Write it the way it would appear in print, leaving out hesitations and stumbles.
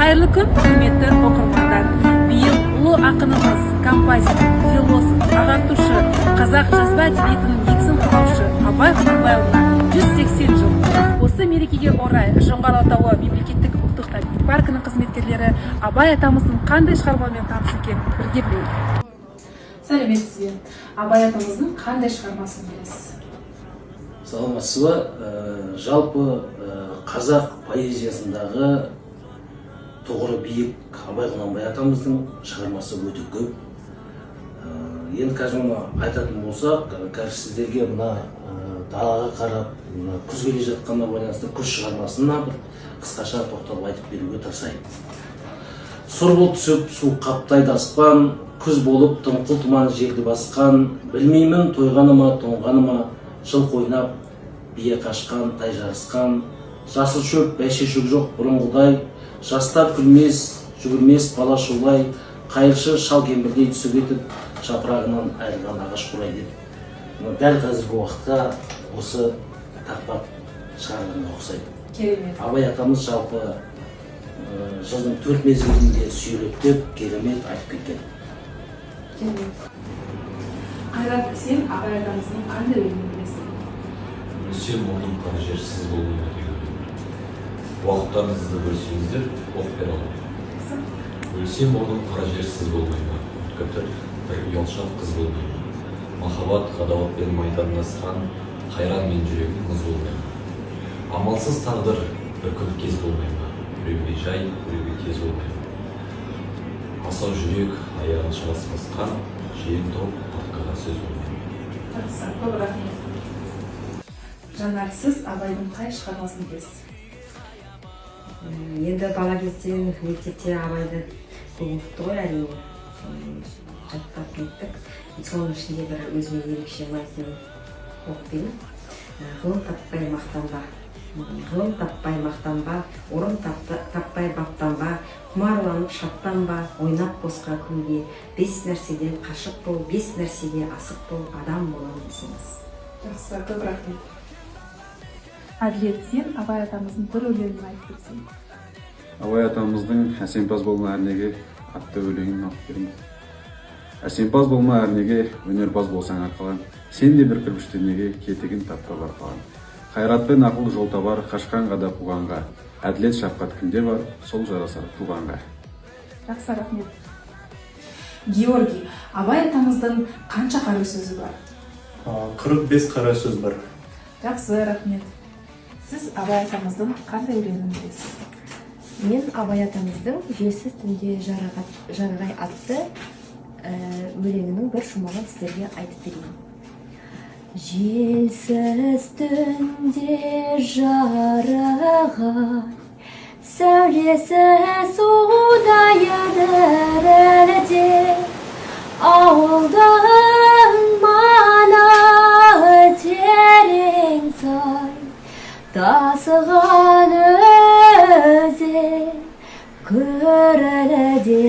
Қайырлы күн, құрметті оқырмандар. Биыл ұлы ақынымыз, композитор, философ, ағартушы, қазақ жазба әдебиетінің негізін қалаушы Абай Құнанбайұлына 180 жыл. Осы мерекеге орай Жоңғар Алатауы мемлекеттік ұлттық табиғи паркінің қызметкерлері Абай атамыздың қандай шығармамен таныс екенін бірге білейік. Сәлеметсіз бе? Абай атамыздың қандай шығармасын білесіз? Саламатсыз ба? Жалпы қазақ поэзиясындағы тұғыры биік Абай Құнанбай атамыздың шығармасы өте көп. Енді қазір айтатын болсақ, сіздерге мына далаға қарап, күз келе жатқанына байланысты күз шығармасына бір қысқаша тоқталып айтып беруге тырысайын. Сұр бұлт түсіп, су қаптайды аспан, күз болып тыңқыл тұман жерді басқан, білмеймін тойғаныма, тоңғаныма, жылқы ойнап, бие қашқан, тай жарысқан, жасыл шөп, бәйше шөп жоқ бұрынғыдай, жастар күлмес, жүгірмес бала шулай, қайыршы шал кембірдей түсіп етіп, жапырағынан айырған ағаш құрай деп. Дәл қазіргі уақытта осы тақпақ шығармаға ұқсайды. Керемет. Абай атамыз жалпы жылдың 4 мезгілінде сүйректеп, керемет айтып кеткен. Керемет. Қайрат, сен Абай атамыздың қандай өлеңін білесің? Сен оның қара жерсіз болмайды деген. Уақыттарыңызды бөлсеңіздер, оқып бере аламын. Өлсем оның қара жерсіз болмайды. Көптір бір ұялшақ қыз болмайды. Махаббат, ғадауатпен майдандасқан, қайран мен жүрегім мұз болмайды. Амалсыз тағдыр бір күн кез болмайды. Біреуге жай, біреуге тез болмайды. Асау жүрек аяғын шалыс басқан, жиен топ атқаға сөз болмайды. Көп рахмет. Жанар, сіз Абайдың қай шығармасын білесіз? Енді бала кезден мектепте Абайды көп оқыпты ғой, әрине. Жаттап кеттік. Соның ішінде бір өзіме ерекше ұнайтын оқимын. Ғылым таппай мақтанба. Ғылым таппай мақтанба, орын таппай баптанба, құмарланып шаттанба, ойнап босқа күнге, 5 нәрседен қашық бол, 5 нәрсеге асық бол, адам боламын десеңіз. Жақсы, көп рахмет. Әділет, сен Абай атамыздың бір өлеңін айтып берсең. Абай атамыздың «Әсемпаз болма әрнеге» атты өлеңін оқып берейін. Әсемпаз болма әрнеге, өнерпаз болсаң арқалан, сен де бір кірбіштенеге кетігін тапта бар қалан. Қайратпен ақыл жол табар, қашқанға да қуғанға, әділет шапқат кімде бар, сол жарасар туғанға. Жақсы, рахмет. Георгий, Абай атамыздың қанша қара сөзі бар? 45 қара сөз бар. Жақсы, рахмет. Сіз Абай атамыздың қандай өлеңін білесіз? Мен Абай атамыздың «Желсіз түнде жарығай» атты өлеңінің бір шумағын сіздерге айтып берейін. Желсіз түнде жарығай, сәулесі судай дірілде, ауылдың маңы терең сай, тасыған өзен көрілді.